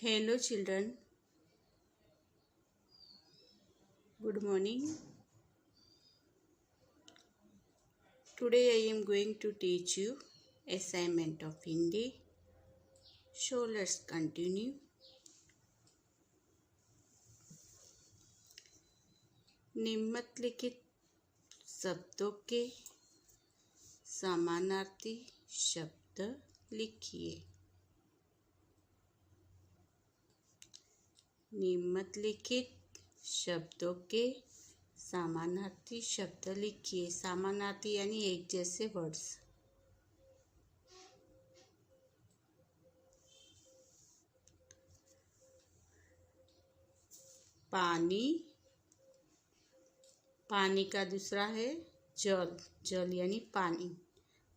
Hello children, good morning. Today I am going to teach you assignment of Hindi. So let's continue. निम्नलिखित शब्दों के समानार्थी शब्द लिखिए। निम्नलिखित शब्दों के समानार्थी शब्द लिखिए। समानार्थी यानी एक जैसे वर्ड्स। पानी, पानी का दूसरा है जल, जल यानी पानी,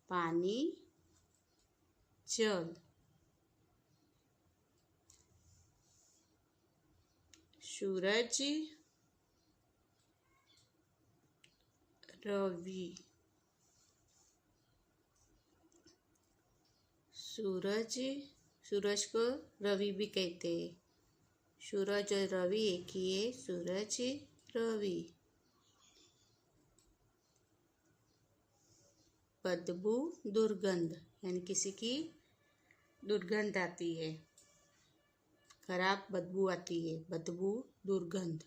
पानी जल। सूरज रवि, सूरज, सूरज को रवि भी कहते हैं। सूरज और रवि एक ही है, सूरज रवि। बदबू दुर्गंध यानी किसी की दुर्गंध आती है, खराब बदबू आती है, बदबू दुर्गंध।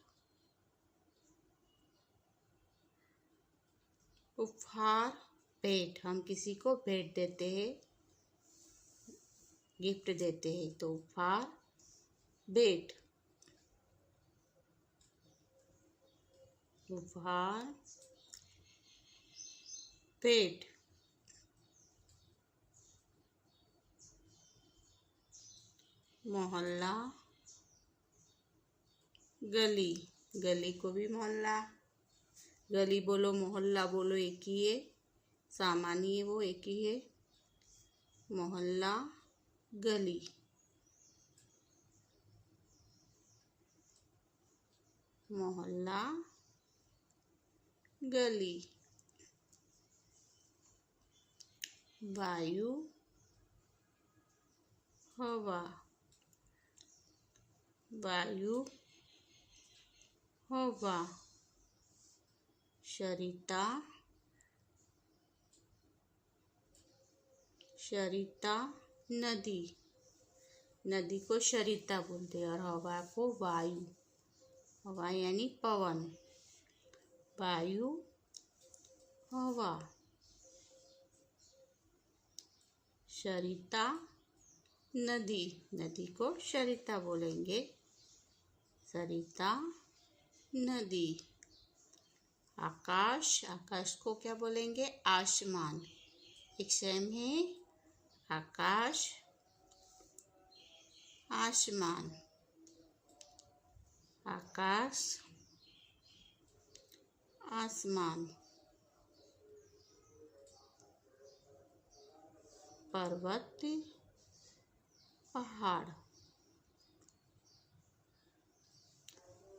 उपहार भेंट, हम किसी को भेंट देते हैं, गिफ्ट देते हैं, तो उपहार भेंट। उपहार भेंट। मोहल्ला गली, गली को भी मोहल्ला, गली बोलो मोहल्ला बोलो एक ही है, सामान्य है वो एक ही है। मोहल्ला गली। मोहल्ला गली। वायु हवा, वायु हवा। सरिता, सरिता नदी, नदी को सरिता बोलते हैं, और हवा को वायु, हवा यानी पवन, वायु हवा। सरिता नदी, नदी को सरिता बोलेंगे, सरिता नदी। आकाश, आकाश को क्या बोलेंगे? आसमान, एक सेम है, आकाश आसमान। आकाश आसमान। पर्वत पहाड़,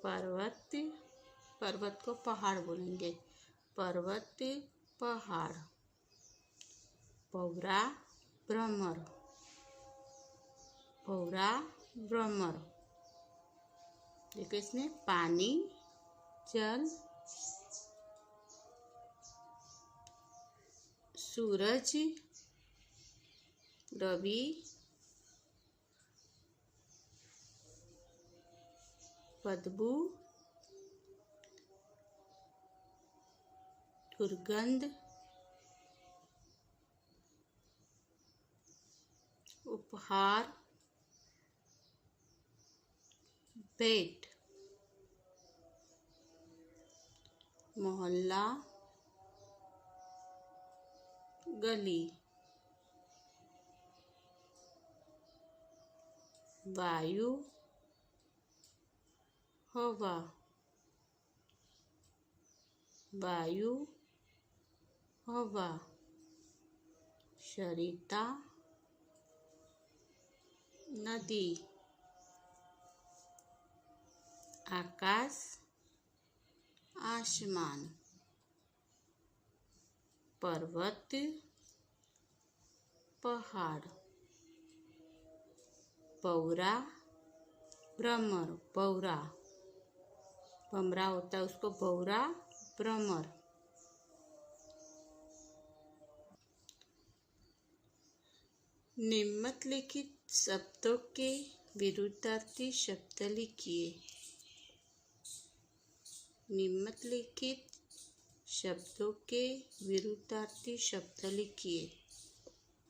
पर्वत, पर्वत को पहाड़ बोलेंगे, पर्वत पहाड़। पौरा भ्रमर, पौरा भ्रमर। देखो इसमें पानी जल। सूरज रवि, बदबू दुर्गंध। उपहार भेंट। मोहल्ला गली। वायु हवा, वायु हवा। सरिता नदी। आकाश आसमान। पर्वत पहाड़। पौरा भ्रमर, भौरा, भमरा होता है उसको भौरा, भ्रमर। निम्नलिखित शब्दों के विरुद्धार्थी शब्द लिखिए। निम्नलिखित शब्दों के विरुद्धार्थी शब्द लिखिए।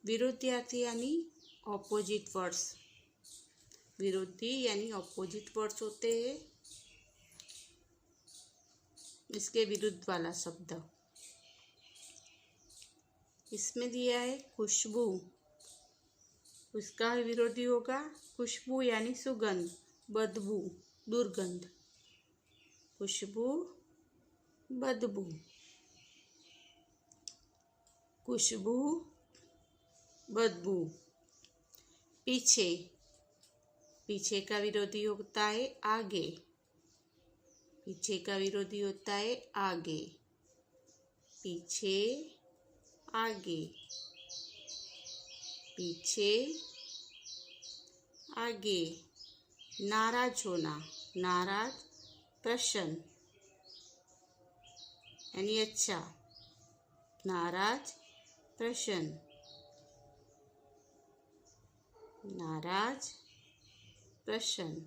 विरुद्धार्थी यानी ऑपोजिट वर्ड्स। विरोधी यानी ऑपोजिट वर्ड्स होते हैं, इसके विरुद्ध वाला शब्द। इसमें दिया है खुशबू, उसका विरोधी होगा खुशबू यानी सुगंध, बदबू, दुर्गंध। खुशबू, बदबू, खुशबू, बदबू। पीछे, पीछे का विरोधी होता है आगे। पीछे का विरोधी होता है आगे। पीछे, आगे, पीछे, आगे। नाराज होना, नाराज, प्रसन्न यानी अच्छा, नाराज, प्रसन्न, नाराज, प्रसन्न।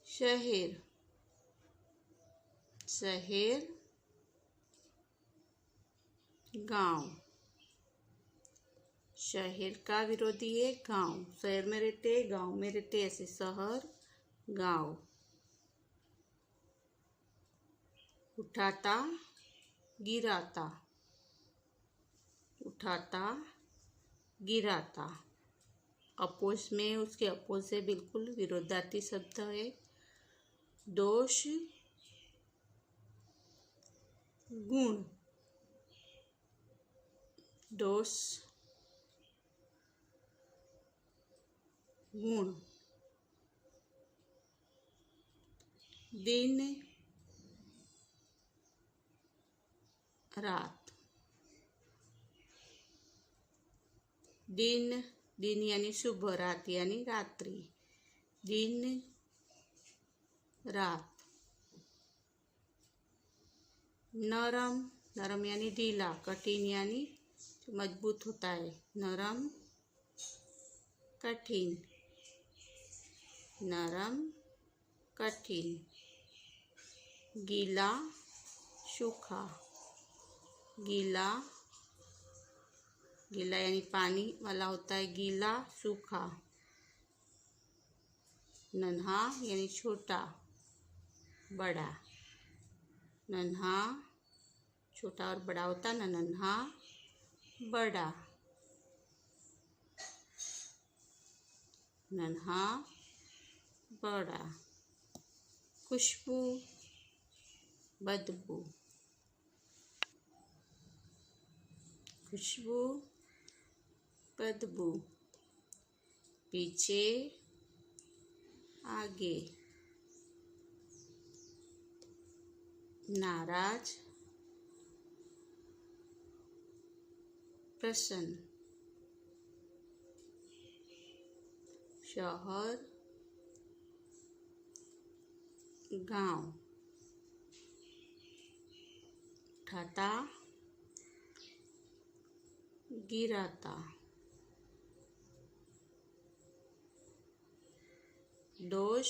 शहर, शहर, गांव। शहर का विरोधी है गांव। शहर में रहते, गांव में रहते, ऐसे शहर, गांव। उठाता, गिराता, उठाता, गिराता। अपोज में उसके अपोज से बिल्कुल विरोधार्थी शब्द है दोष, गुण। दोष, गुण। दिन, रात। दिन, दिन यानी सुबह, रात यानी रात्रि। दिन, रात। नरम, नरम यानी ढीला, कठिन यानी मजबूत होता है, नरम, कठिन, नरम, कठिन। गीला, सूखा, गीला, गीला यानी पानी वाला होता है, गीला, सूखा। नन्हा यानी छोटा, बड़ा। नन्हा, छोटा और बड़ा होता है ना, नन्हा, बड़ा। नन्हा, बड़ा। खुशबू, बदबू, खुशबू, बदबू। पीछे, आगे। नाराज, प्रसन्न। शहर, गांव। उठाता, गिराता। दोष,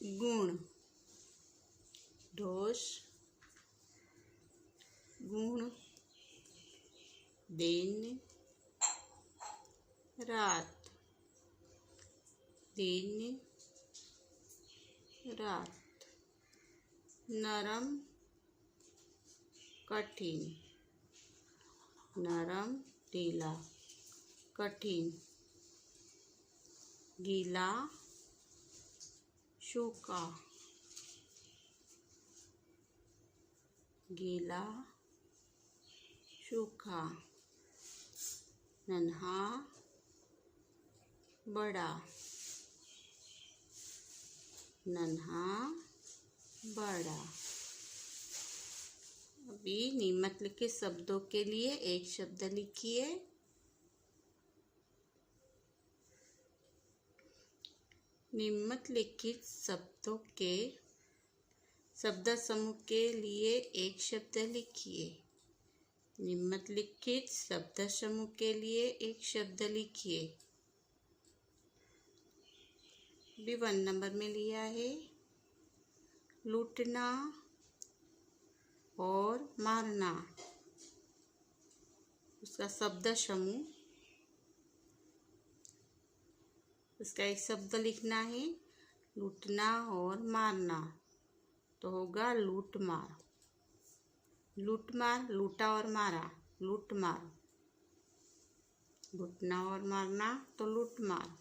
गुण। दोष, गुण। दिन, रात। दिन, रात। नरम, कठिन, नरम, ढीला, कठिन। गीला, सूखा, गीला, सूखा। नन्हा, बड़ा, नन्हा, बड़ा। अब अभी निम्नलिखित शब्दों के लिए एक शब्द लिखिए। निम्नलिखित शब्दों के शब्द समूह के लिए एक शब्द लिखिए। निम्नलिखित शब्द समूह के लिए एक शब्द लिखिए। भी 1 नंबर में लिया है लूटना और मारना। उसका शब्द समूह, उसका एक शब्द लिखना है लूटना और मारना, तो होगा लूट मार। लूट मार, लूटा और मारा, लूट मार। लूटना और मारना तो लूट मार।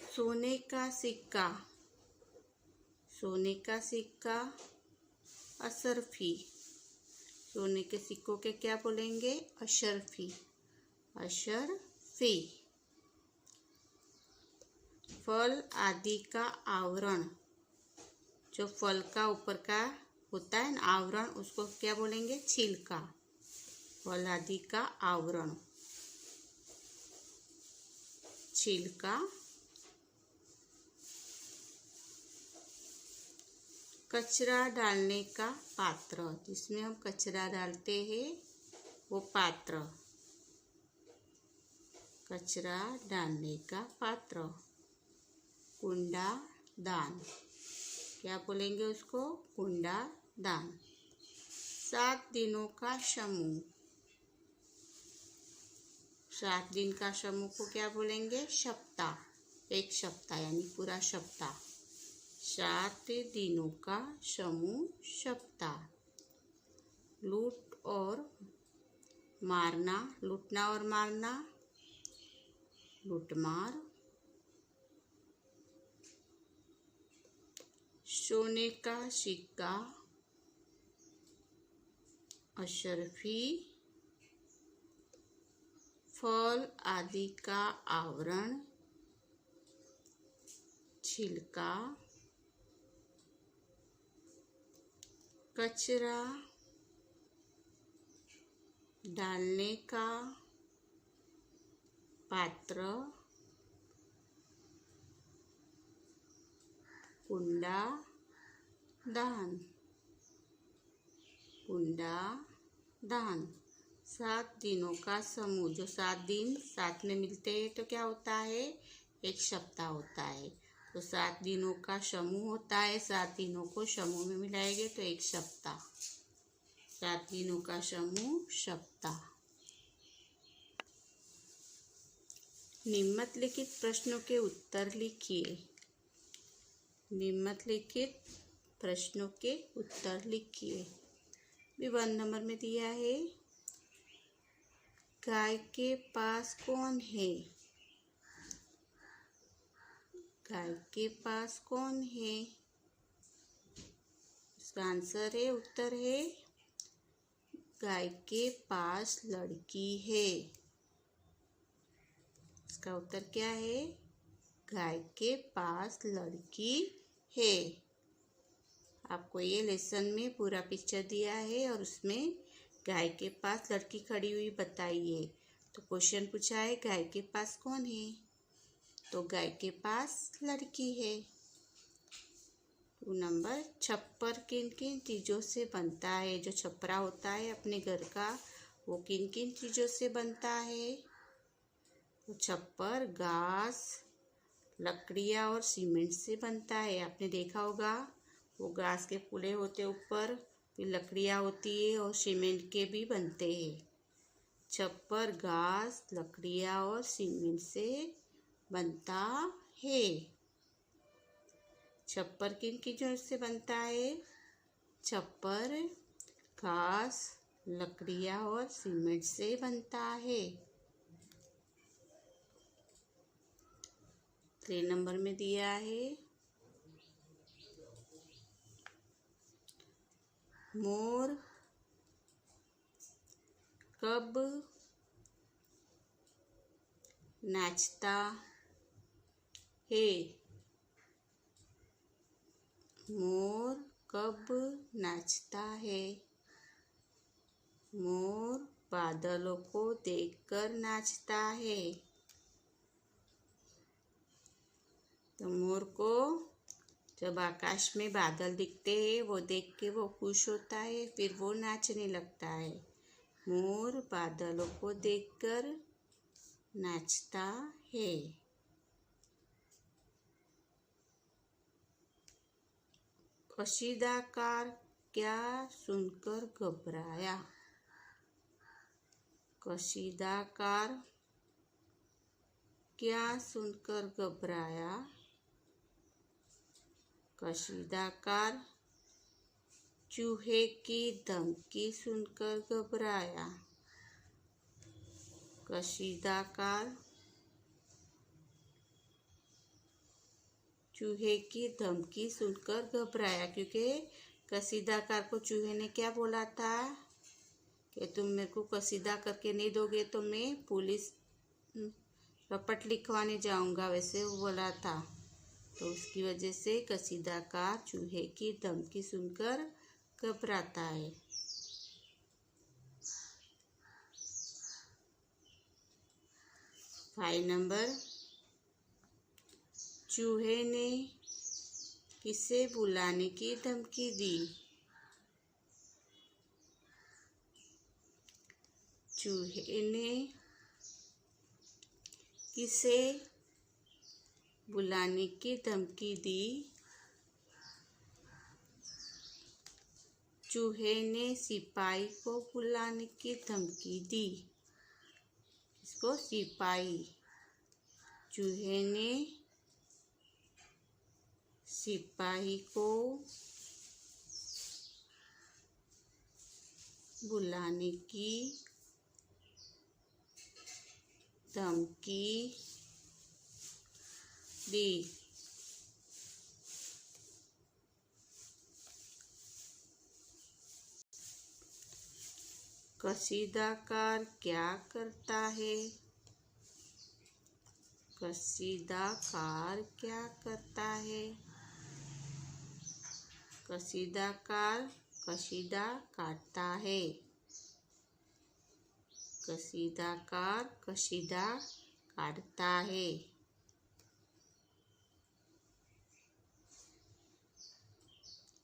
सोने का सिक्का, सोने का सिक्का अशरफी। सोने के सिक्कों के क्या बोलेंगे? अशरफी, अशरफी। फल आदि का आवरण, जो फल का ऊपर का होता है ना आवरण, उसको क्या बोलेंगे? छिलका। फल आदि का आवरण, छिलका। कचरा डालने का पात्र, जिसमें हम कचरा डालते हैं वो पात्र। कचरा डालने का पात्र। कुंडा दान, क्या बोलेंगे उसको? कुंडा दान। 7 दिनों का समूह, 7 दिन का समूह को क्या बोलेंगे? सप्ताह। एक सप्ताह यानी पूरा सप्ताह। 7 दिनों का समूह सप्ताह। लूट और मारना, लूटना और मारना, लूटमार। सोने का सिक्का अशरफी। फल आदि का आवरण छिलका। कचरा डालने का पात्र कुंडा दान। कुंडा दान। 7 दिनों का समूह, जो 7 दिन साथ में मिलते हैं तो क्या होता है? एक सप्ताह होता है। तो 7 दिनों का समूह होता है, 7 दिनों को समूह में मिलाएंगे तो एक सप्ताह। 7 दिनों का समूह सप्ताह। निम्नलिखित प्रश्नों के उत्तर लिखिए। निम्नलिखित प्रश्नों के उत्तर लिखिए। भी 1 नंबर में दिया है गाय के पास कौन है? गाय के पास कौन है? इसका आंसर है, उत्तर है गाय के पास लड़की है। इसका उत्तर क्या है? गाय के पास लड़की है। आपको ये लेसन में पूरा पिक्चर दिया है और उसमें गाय के पास लड़की खड़ी हुई बताइए। तो क्वेश्चन पूछा है गाय के पास कौन है? तो गाय के पास लड़की है। 2 नंबर, छप्पर किन किन चीज़ों से बनता है? जो छपरा होता है अपने घर का, वो किन किन चीज़ों से बनता है? तो छप्पर घास, लकड़ियाँ और सीमेंट से बनता है। आपने देखा होगा, वो घास के पुले होते ऊपर, फिर लकड़ियाँ होती है और सीमेंट के भी बनते हैं। छप्पर घास, लकड़ियाँ और सीमेंट से बनता है। छप्पर किन चीज़ों से बनता है? छप्पर घास, लकड़ियाँ और सीमेंट से बनता है। 3 नंबर में दिया है मोर कब नाचता है? मोर कब नाचता है? मोर बादलों को देखकर नाचता है। तो मोर को जब आकाश में बादल दिखते हैं वो देख के वो खुश होता है, फिर वो नाचने लगता है। मोर बादलों को देखकर नाचता है। कशीदाकार क्या सुनकर घबराया? कशीदाकार क्या सुनकर घबराया? कशीदाकार चूहे की धमकी सुनकर घबराया। कशीदाकार चूहे की धमकी सुनकर घबराया, क्योंकि कशीदाकार को चूहे ने क्या बोला था कि तुम मेरे को कसीदा करके नहीं दोगे तो मैं पुलिस रपट लिखवाने जाऊंगा, वैसे वो बोला था। तो उसकी वजह से कसीदाकार चूहे की धमकी सुनकर घबराता है। फाइल नंबर, चूहे ने किसे बुलाने की धमकी दी? चूहे ने किसे बुलाने की धमकी दी? चूहे ने सिपाही को बुलाने की धमकी दी। इसको सिपाही, चूहे ने सिपाही को बुलाने की धमकी दी। कसीदाकार क्या करता है? कसीदाकार क्या करता है? कसीदाकार कसीदा काटता है। कसीदाकार कसीदा काटता है।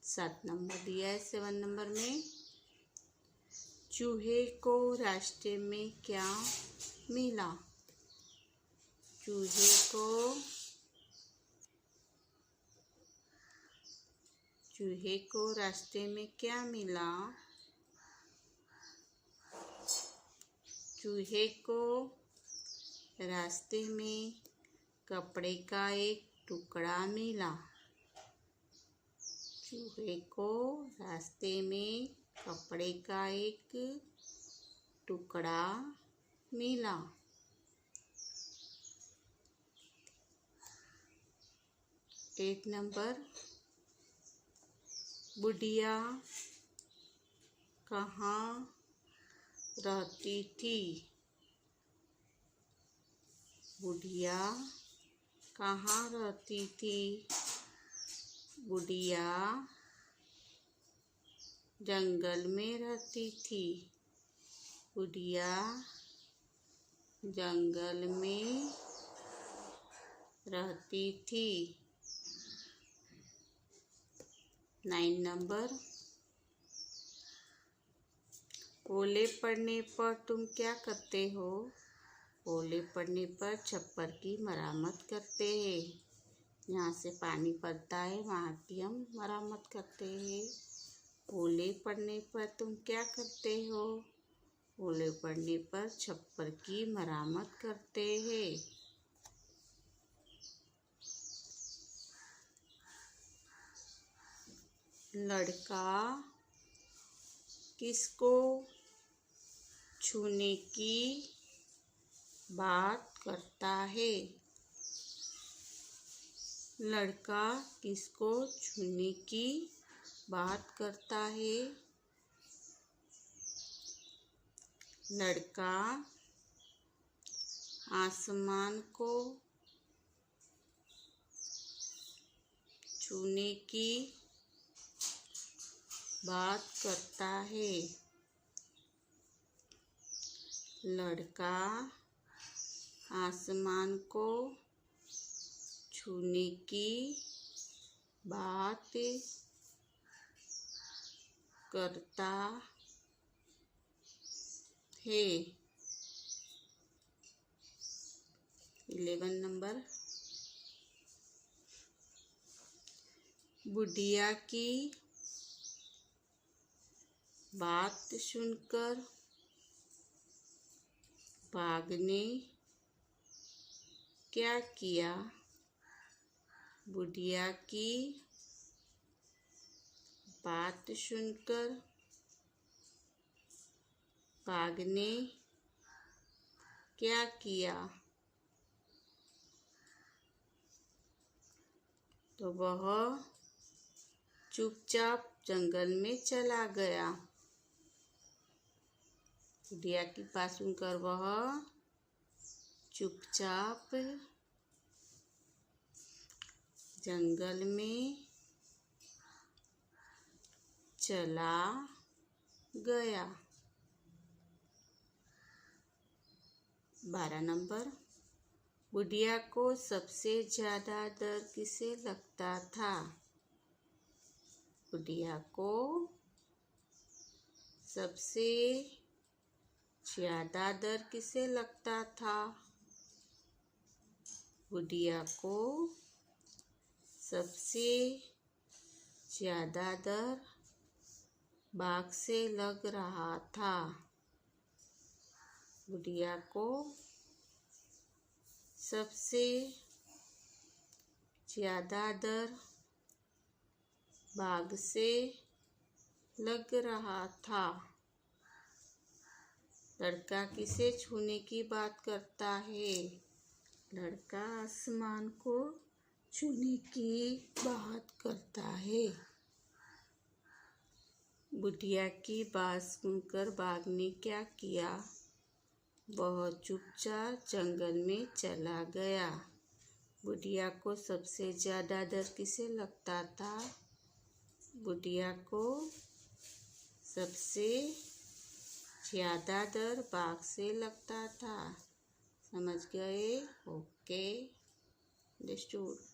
7 नंबर दिया है। 7 नंबर में, चूहे को रास्ते में क्या मिला? चूहे को रास्ते में क्या मिला? चूहे को रास्ते में कपड़े का एक टुकड़ा मिला। चूहे को रास्ते में कपड़े का एक टुकड़ा मिला। 8 नंबर, बुढ़िया कहाँ रहती थी? बुढ़िया कहाँ रहती थी? बुढ़िया जंगल में रहती थी। बुढ़िया जंगल में रहती थी। 9 नंबर, ओले पड़ने पर तुम क्या करते हो? ओले पड़ने पर छप्पर की मरम्मत करते हैं। यहाँ से पानी पड़ता है, वहाँ की हम मरम्मत करते हैं। ओले पड़ने पर तुम क्या करते हो? ओले पड़ने पर छप्पर की मरम्मत करते हैं। लड़का किसको छूने की बात करता है? लड़का किसको छूने की बात करता है? लड़का आसमान को छूने की बात करता है। लड़का आसमान को छूने की बात करता है। 11 नंबर, बुढ़िया की बात सुनकर बाघ ने क्या किया? बुढ़िया की बात सुनकर बाघ ने क्या किया? तो वह चुपचाप जंगल में चला गया। बुढ़िया की बात सुनकर वह चुपचाप जंगल में चला गया। 12 नंबर, बुढ़िया को सबसे ज्यादा डर किसे लगता था? बुढ़िया को सबसे ज्यादा डर किसे लगता था? बुढ़िया को सबसे ज्यादा डर बाघ से लग रहा था। बुढ़िया को सबसे ज्यादा डर बाघ से लग रहा था। लड़का किसे छूने की बात करता है? लड़का आसमान को छूने की बात करता है। बुढ़िया की बात सुनकर बाघ ने क्या किया? वह चुपचाप जंगल में चला गया। बुढ़िया को सबसे ज्यादा डर किसे लगता था? बुढ़िया को सबसे ज्यादा डर बाघ से लगता था। समझ गए? Okay, understood.